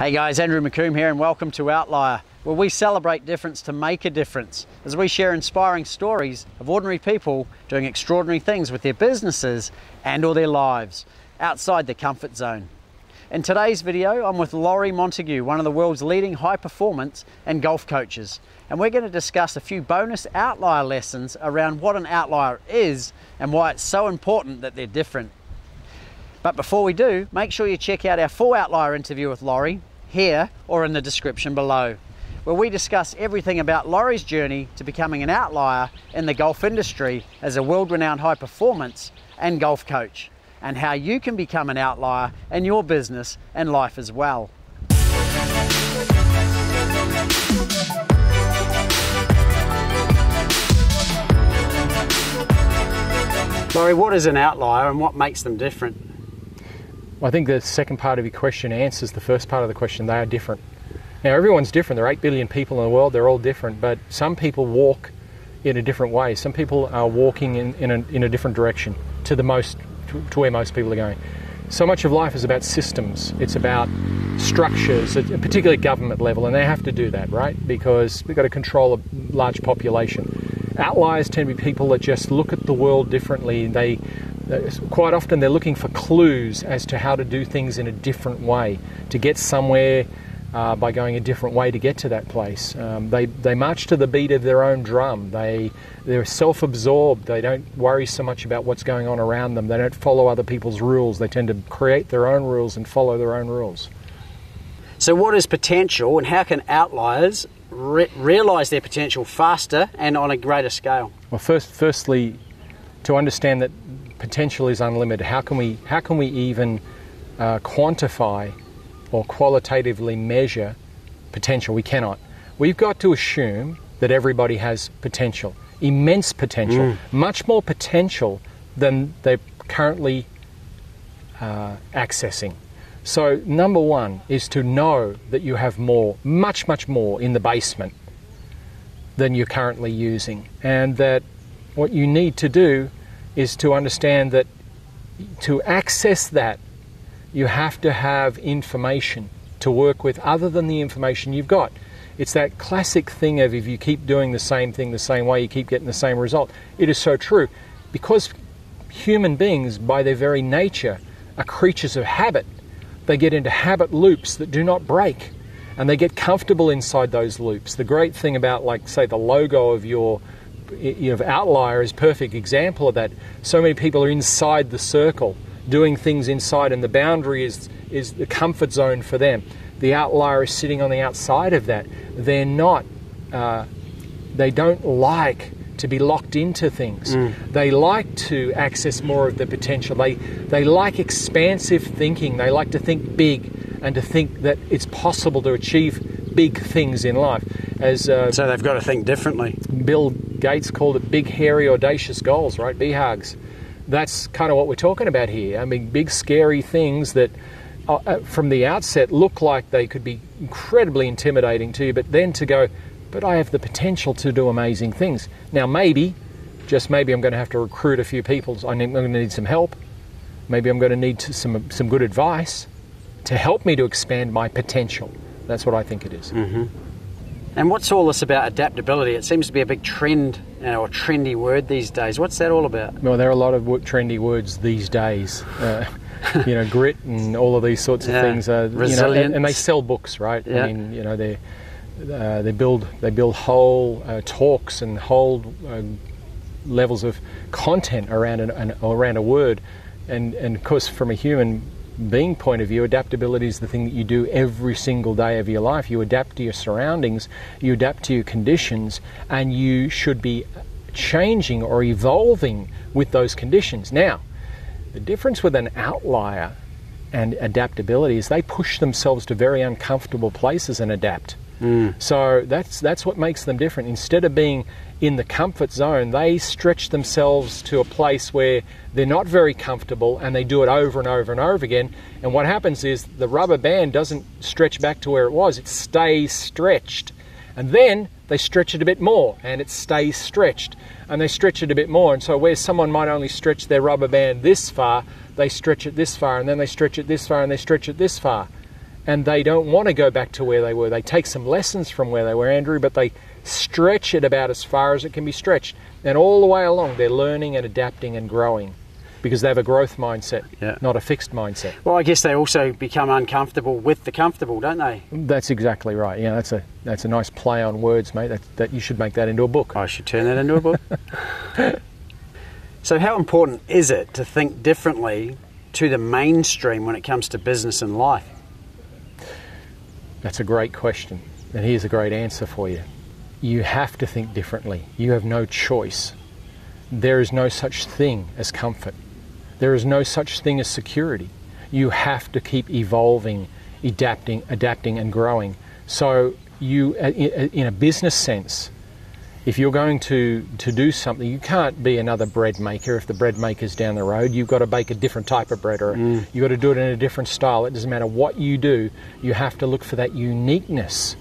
Hey guys, Andrew McComb here and welcome to Outlier, where we celebrate difference to make a difference as we share inspiring stories of ordinary people doing extraordinary things with their businesses and or their lives outside their comfort zone. In today's video, I'm with Lawrie Montague, one of the world's leading high performance and golf coaches, and we're going to discuss a few bonus outlier lessons around what an outlier is and why it's so important that they're different. But before we do, make sure you check out our full outlier interview with Lawrie here or in the description below, where we discuss everything about Lawrie's journey to becoming an outlier in the golf industry as a world-renowned high performance and golf coach, and how you can become an outlier in your business and life as well. Lawrie, what is an outlier and what makes them different? Well, I think the second part of your question answers the first part of the question. They are different. Now, everyone's different. There are 8 billion people in the world. They're all different, but some people walk in a different way. Some people are walking in a different direction to where most people are going. So much of life is about systems. It's about structures, particularly at government level, and they have to do that, right? Because we've got to control a large population. Outliers tend to be people that just look at the world differently. Quite often they're looking for clues as to how to do things in a different way, to get somewhere by going a different way to get to that place. They march to the beat of their own drum. They're self-absorbed. They don't worry so much about what's going on around them. They don't follow other people's rules. They tend to create their own rules and follow their own rules. So what is potential, and how can outliers realise their potential faster and on a greater scale? Well, firstly, to understand that potential is unlimited. How can we even quantify or qualitatively measure potential? We cannot. We've got to assume that everybody has potential, immense potential, much more potential than they're currently accessing. So number one is to know that you have more, much more in the basement than you're currently using, and that what you need to do is to understand that to access that, you have to have information to work with other than the information you've got. It's that classic thing of if you keep doing the same thing the same way, you keep getting the same result. It is so true, because human beings, by their very nature, are creatures of habit. They get into habit loops that do not break, and they get comfortable inside those loops. The great thing about, like, say, the logo of your Outlier is a perfect example of that. So many people are inside the circle, doing things inside, and the boundary is the comfort zone for them. The outlier is sitting on the outside of that. They're not, they don't like to be locked into things. They like to access more of the potential. They like expansive thinking. They like to think big and to think that it's possible to achieve big things in life. So they've got to think differently. Bill Gates called it big, hairy, audacious goals, right? BHAGs. That's kind of what we're talking about here. I mean, big, scary things that from the outset look like they could be incredibly intimidating to you, but then to go, but I have the potential to do amazing things. Now, maybe, just maybe, I'm going to have to recruit a few people. I'm going to need some help. Maybe I'm going to need some good advice to help me to expand my potential. That's what I think it is. And what's all this about adaptability? It seems to be a big trend, or trendy word these days. What's that all about? Well, there are a lot of trendy words these days. Grit and all of these sorts of things. Resilience. And they sell books, right? Yeah. I mean, they build whole talks and whole levels of content around a word. And of course, from a human being point of view, adaptability is the thing that you do every single day of your life. You adapt to your surroundings, you adapt to your conditions, and you should be changing or evolving with those conditions. Now, the difference with an outlier and adaptability is they push themselves to very uncomfortable places and adapt. So that's what makes them different. Instead of being in the comfort zone, they stretch themselves to a place where they're not very comfortable, and they do it over and over and over again. And what happens is the rubber band doesn't stretch back to where it was, it stays stretched. And then they stretch it a bit more, and it stays stretched. And they stretch it a bit more, and so where someone might only stretch their rubber band this far, they stretch it this far, and then they stretch it this far, and they stretch it this far. and they don't want to go back to where they were. They take some lessons from where they were, Andrew, but they stretch it about as far as it can be stretched. And all the way along, they're learning and adapting and growing because they have a growth mindset, not a fixed mindset. Well, I guess they also become uncomfortable with the comfortable, don't they? That's exactly right. Yeah, that's a nice play on words, mate. That you should make that into a book. I should turn that into a book. So how important is it to think differently to the mainstream when it comes to business and life? That's a great question, and here's a great answer for you. You have to think differently. You have no choice. There is no such thing as comfort. There is no such thing as security. You have to keep evolving, adapting and growing. So you, in a business sense, if you're going to do something, you can't be another bread maker. If the bread maker's down the road, you've got to bake a different type of bread, or you've got to do it in a different style. It doesn't matter what you do, you have to look for that uniqueness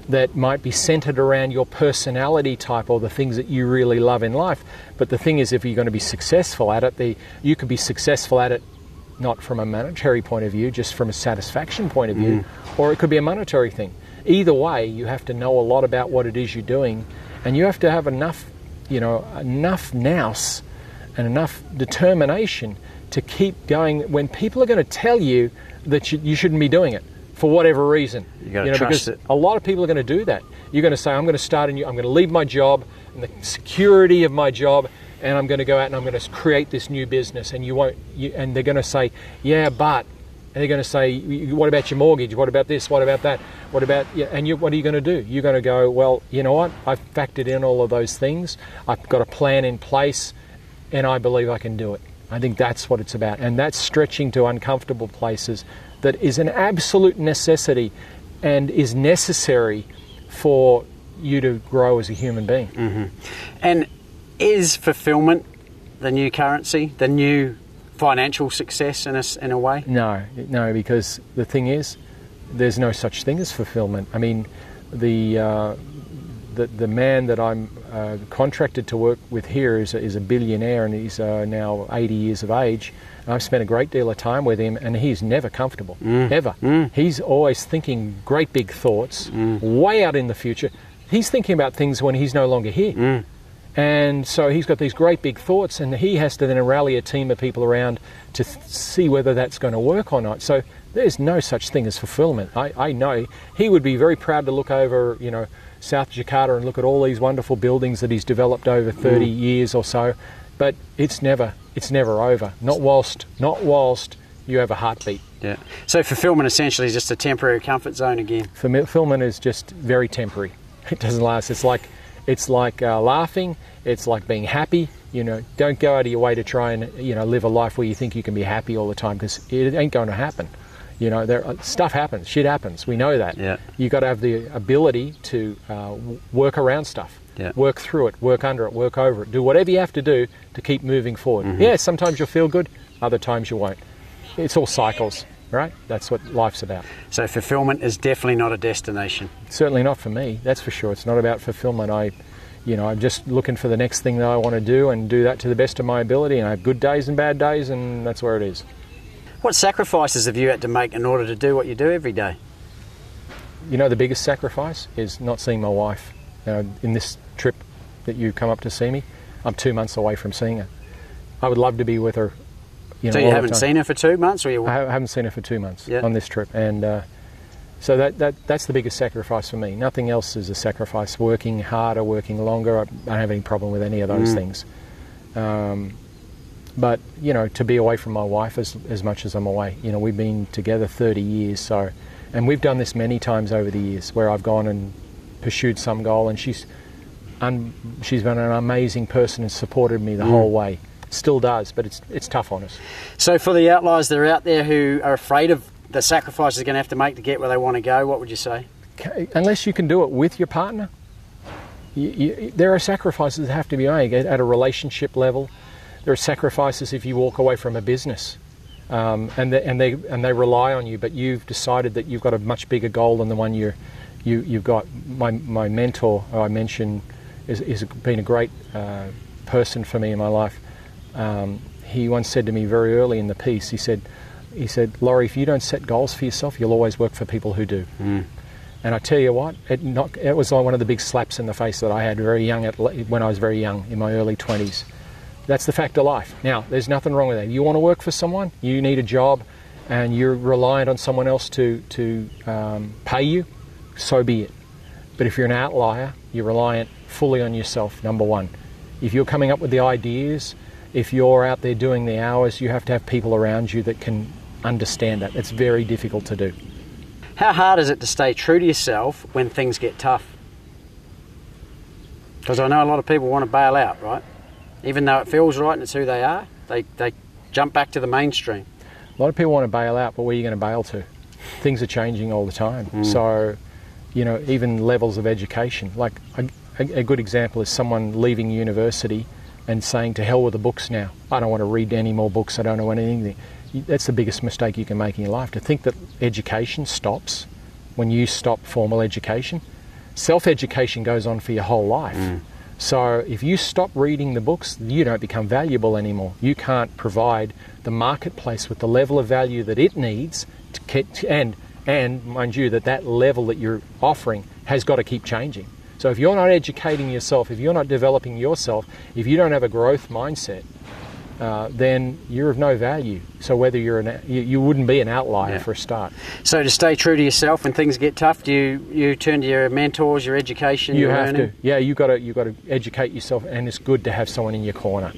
that might be centered around your personality type or the things that you really love in life. But the thing is, if you're going to be successful at it, you could be successful at it not from a monetary point of view, just from a satisfaction point of view, or it could be a monetary thing. Either way, you have to know a lot about what it is you're doing, and you have to have enough nous and enough determination to keep going when people are going to tell you that you shouldn't be doing it for whatever reason. You got to trust it. A lot of people are going to do that. You're going to say, I'm going to leave my job and the security of my job, and I'm going to go out and I'm going to create this new business. And and they're going to say, yeah, but. And they're going to say, what about your mortgage? What about this? What about that? What about, what are you going to do? You're going to go, well, you know what? I've factored in all of those things. I've got a plan in place, and I believe I can do it. I think that's what it's about. And that's stretching to uncomfortable places that is an absolute necessity and is necessary for you to grow as a human being. And is fulfillment the new currency, the new financial success in a way? No, because the thing is, there's no such thing as fulfillment. I mean, the man that I'm contracted to work with here is a billionaire, and he's now 80 years of age. And I've spent a great deal of time with him, and he's never comfortable, ever. He's always thinking great big thoughts, way out in the future. He's thinking about things when he's no longer here. And so he's got these great big thoughts, and he has to then rally a team of people around to see whether that's going to work or not. So there's no such thing as fulfillment. I know he would be very proud to look over, South Jakarta and look at all these wonderful buildings that he's developed over 30 years or so, but it's never over. Not whilst you have a heartbeat. Yeah. So fulfillment essentially is just a temporary comfort zone again. Fulfillment is just very temporary. It doesn't last. It's like laughing. It's like being happy. Don't go out of your way to try and live a life where you think you can be happy all the time, because it ain't going to happen. Stuff happens, shit happens. We know that. Yeah. You got to have the ability to work around stuff, work through it, work under it, work over it. Do whatever you have to do to keep moving forward. Yeah, sometimes you'll feel good, other times you won't. It's all cycles, right? That's what life's about. So fulfillment is definitely not a destination. Certainly not for me. That's for sure. It's not about fulfillment. I'm just looking for the next thing that I want to do, and do that to the best of my ability. And I have good days and bad days, and that's where it is. What sacrifices have you had to make in order to do what you do every day? The biggest sacrifice is not seeing my wife. In this trip that you come up to see me, I'm 2 months away from seeing her. I would love to be with her. So you haven't seen her for 2 months? Or I haven't seen her for 2 months on this trip. And so that's the biggest sacrifice for me. Nothing else is a sacrifice. Working harder, working longer, I don't have any problem with any of those things. But, to be away from my wife as much as I'm away. We've been together 30 years, and we've done this many times over the years, where I've gone and pursued some goal, and she's been an amazing person and supported me the whole way. Still does, but it's tough on us. So for the outliers that are out there who are afraid of the sacrifices they're going to have to make to get where they want to go, what would you say? Unless you can do it with your partner, there are sacrifices that have to be made at a relationship level. There are sacrifices if you walk away from a business, and they rely on you, but you've decided that you've got a much bigger goal than the one you've got. My mentor, I mentioned, is been a great person for me in my life. He once said to me very early in the piece, he said, he said, Lawrie, if you don't set goals for yourself, you'll always work for people who do. And I tell you what, it was like one of the big slaps in the face that I had when I was very young, in my early 20s. That's the fact of life. Now, there's nothing wrong with that. You want to work for someone, you need a job, and you're reliant on someone else to pay you, so be it. But if you're an outlier, you're reliant fully on yourself, number one. If you're coming up with the ideas, if you're out there doing the hours, you have to have people around you that can understand that. It's very difficult to do. How hard is it to stay true to yourself when things get tough? Because I know a lot of people want to bail out, right? Even though it feels right and it's who they are, they jump back to the mainstream. A lot of people want to bail out, but where are you going to bail to? Things are changing all the time. So, you know, even levels of education. Like a good example is someone leaving university and saying, to hell with the books now. I don't want to read any more books. I don't know anything. That's the biggest mistake you can make in your life, to think that education stops when you stop formal education. Self-education goes on for your whole life. So if you stop reading the books, you don't become valuable anymore. You can't provide the marketplace with the level of value that it needs to get, and mind you, that level that you're offering has got to keep changing. So if you're not educating yourself, if you're not developing yourself, if you don't have a growth mindset, then you're of no value. So whether you wouldn't be an outlier for a start. So to stay true to yourself when things get tough, do you turn to your mentors, your education, you your have learning? to. Yeah, you got to educate yourself, and it's good to have someone in your corner.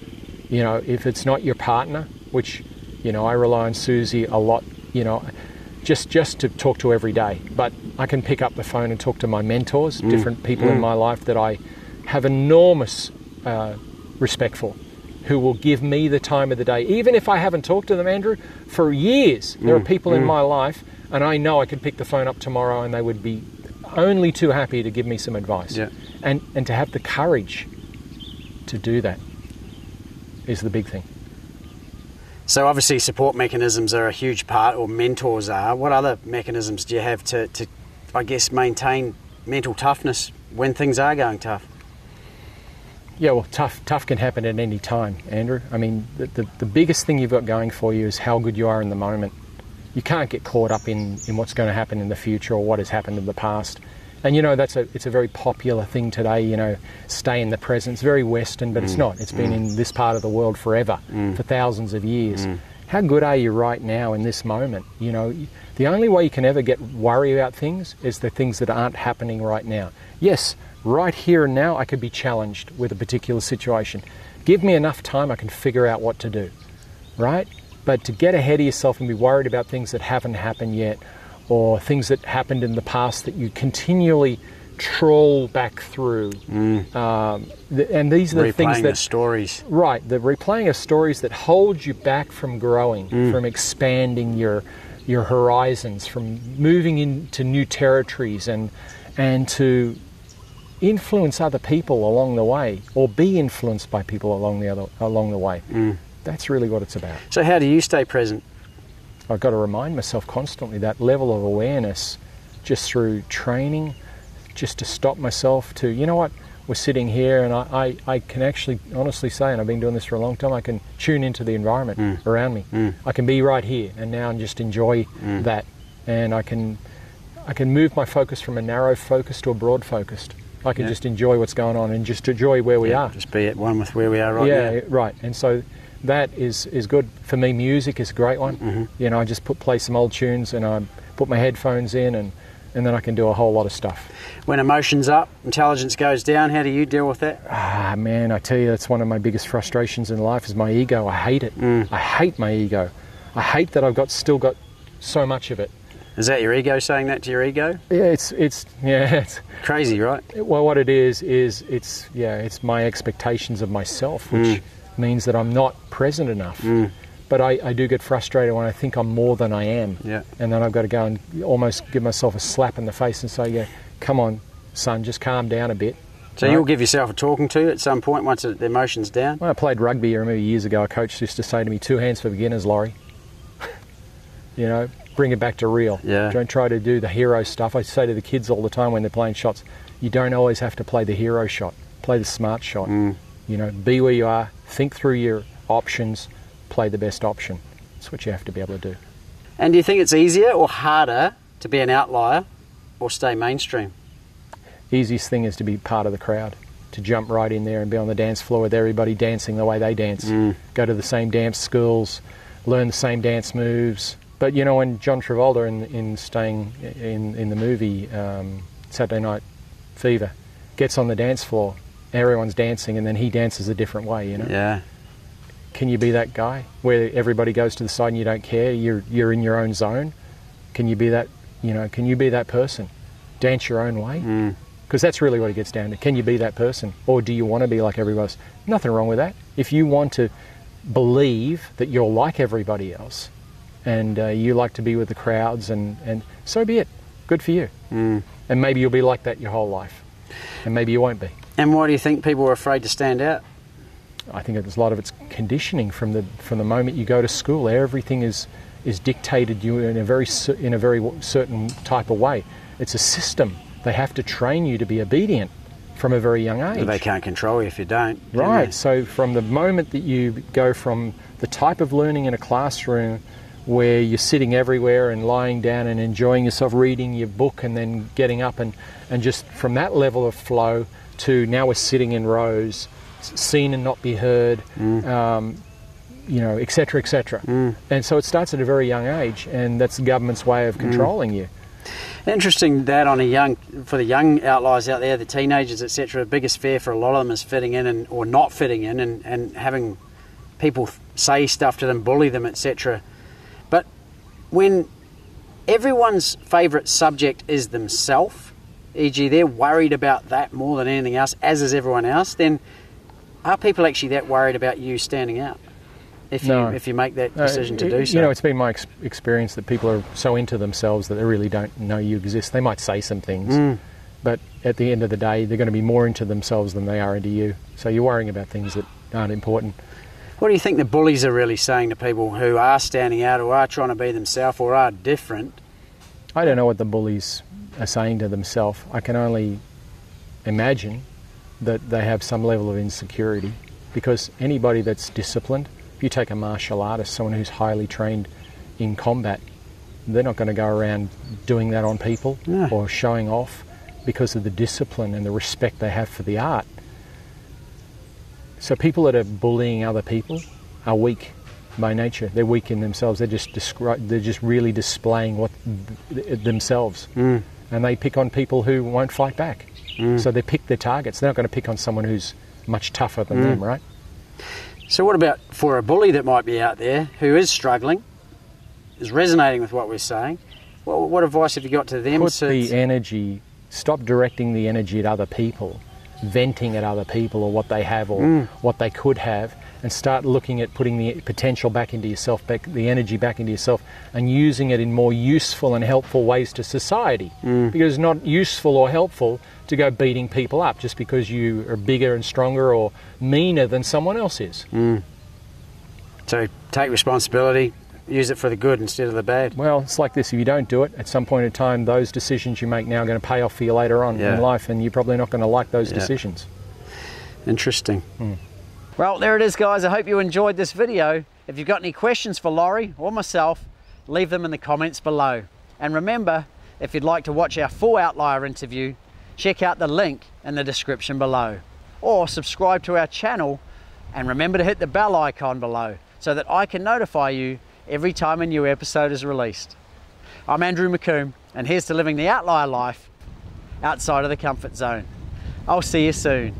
You know, if it's not your partner, which, you know, I rely on Susie a lot, you know, just to talk to every day. But I can pick up the phone and talk to my mentors, different people in my life that I have enormous respect for, who will give me the time of the day. Even if I haven't talked to them, Andrew, for years, there are people in my life, and I know I could pick the phone up tomorrow and they would be only too happy to give me some advice. And to have the courage to do that is the big thing. So obviously support mechanisms are a huge part, or mentors are. What other mechanisms do you have to I guess, maintain mental toughness when things are going tough? Yeah, well, tough can happen at any time, Andrew. I mean, the biggest thing you've got going for you is how good you are in the moment. You can't get caught up in what's going to happen in the future or what has happened in the past. And, you know, it's a very popular thing today, you know, stay in the present. It's very Western, but it's not. It's been in this part of the world forever, for thousands of years. How good are you right now in this moment? You know, the only way you can ever get worried about things is the things that aren't happening right now. Yes, right here and now I could be challenged with a particular situation. Give me enough time, I can figure out what to do, right? But to get ahead of yourself and be worried about things that haven't happened yet, or things that happened in the past that you continually trawl back through, and these are the things that... Replaying the stories. Right, the replaying of stories that hold you back from growing, from expanding your horizons, from moving into new territories, and to influence other people along the way, or be influenced by people along the way. That's really what it's about. So how do you stay present? I've got to remind myself constantly that level of awareness, just through training, just to stop myself to, you know what, we're sitting here, and I can actually honestly say, and I've been doing this for a long time, I can tune into the environment around me. I can be right here and now and just enjoy that. And I can move my focus from a narrow focus to a broad focus. I can just enjoy what's going on and just enjoy where we are. Just be at one with where we are right now. Yeah, right. And so that is good. For me, music is a great one. You know, I just play some old tunes and I put my headphones in, and then I can do a whole lot of stuff. When emotion's up, intelligence goes down, how do you deal with that? Ah, man, I tell you, that's one of my biggest frustrations in life is my ego. I hate it. I hate my ego. I hate that I've still got so much of it. Is that your ego saying that to your ego? Yeah, it's crazy, right? Well, what it is it's my expectations of myself, which means that I'm not present enough. But I do get frustrated when I think I'm more than I am. And then I've got to go and almost give myself a slap in the face and say, yeah, come on, son, just calm down a bit. So you'll give yourself a talking to at some point once the emotion's down? When I played rugby, I remember years ago, a coach used to say to me, 2 hands for beginners, Lawrie. You know, bring it back to real. Don't try to do the hero stuff. I say to the kids all the time when they're playing shots, you don't always have to play the hero shot. Play the smart shot. You know, be where you are, think through your options, play the best option. That's what you have to be able to do. And do you think it's easier or harder to be an outlier or stay mainstream? Easiest thing is to be part of the crowd, to jump right in there and be on the dance floor with everybody dancing the way they dance. Go to the same dance schools, learn the same dance moves. But you know, when John Travolta in staying in the movie Saturday Night Fever gets on the dance floor, everyone's dancing and then he dances a different way, you know? Yeah. Can you be that guy where everybody goes to the side and you don't care, you're in your own zone? Can you be that, you know, can you be that person? Dance your own way? Because that's really what it gets down to. Can you be that person? Or do you want to be like everybody else? Nothing wrong with that. If you want to believe that you're like everybody else and you like to be with the crowds, and so be it. Good for you. And maybe you'll be like that your whole life. And maybe you won't be. And why do you think people are afraid to stand out? I think there's a lot of it's conditioning from the moment you go to school. Everything is dictated you in a very certain type of way. It's a system. They have to train you to be obedient from a very young age. They can't control you if you don't. Right. So from the moment that you go from the type of learning in a classroom where you're sitting everywhere and lying down and enjoying yourself reading your book and then getting up and just from that level of flow to now we're sitting in rows, seen and not be heard, you know, et cetera, et cetera. And so it starts at a very young age, and that's the government's way of controlling you. Interesting that for the young outliers out there, the teenagers, etc., the biggest fear for a lot of them is fitting in or not fitting in and having people say stuff to them, bully them, etc. But when everyone's favourite subject is themselves, e.g. they're worried about that more than anything else, as is everyone else, then are people actually that worried about you standing out? If you make that decision to do so. You know, it's been my experience that people are so into themselves that they really don't know you exist. They might say some things, but at the end of the day, they're going to be more into themselves than they are into you. So you're worrying about things that aren't important. What do you think the bullies are really saying to people who are standing out or are trying to be themselves or are different? I don't know what the bullies are saying to themselves. I can only imagine that they have some level of insecurity, because anybody that's disciplined, if you take a martial artist, someone who's highly trained in combat, they're not going to go around doing that on people or showing off because of the discipline and the respect they have for the art. So people that are bullying other people are weak by nature. They're weak in themselves. They're just really displaying themselves. And they pick on people who won't fight back. So they pick their targets. They're not going to pick on someone who's much tougher than them, right? So what about for a bully that might be out there who is struggling, is resonating with what we're saying? What advice have you got to them? Put the energy, stop directing the energy at other people, venting at other people or what they have or what they could have, and start looking at putting the potential back into yourself, the energy back into yourself, and using it in more useful and helpful ways to society. Because it's not useful or helpful to go beating people up just because you are bigger and stronger or meaner than someone else is. So take responsibility, use it for the good instead of the bad. Well, it's like this: if you don't do it, at some point in time, those decisions you make now are going to pay off for you later on in life, and you're probably not going to like those decisions. Interesting. Well, there it is, guys. I hope you enjoyed this video. If you've got any questions for Lawrie or myself, leave them in the comments below. And remember, if you'd like to watch our full Outlier interview, check out the link in the description below. Or subscribe to our channel, and remember to hit the bell icon below so that I can notify you every time a new episode is released. I'm Andrew McComb, and here's to living the outlier life outside of the comfort zone. I'll see you soon.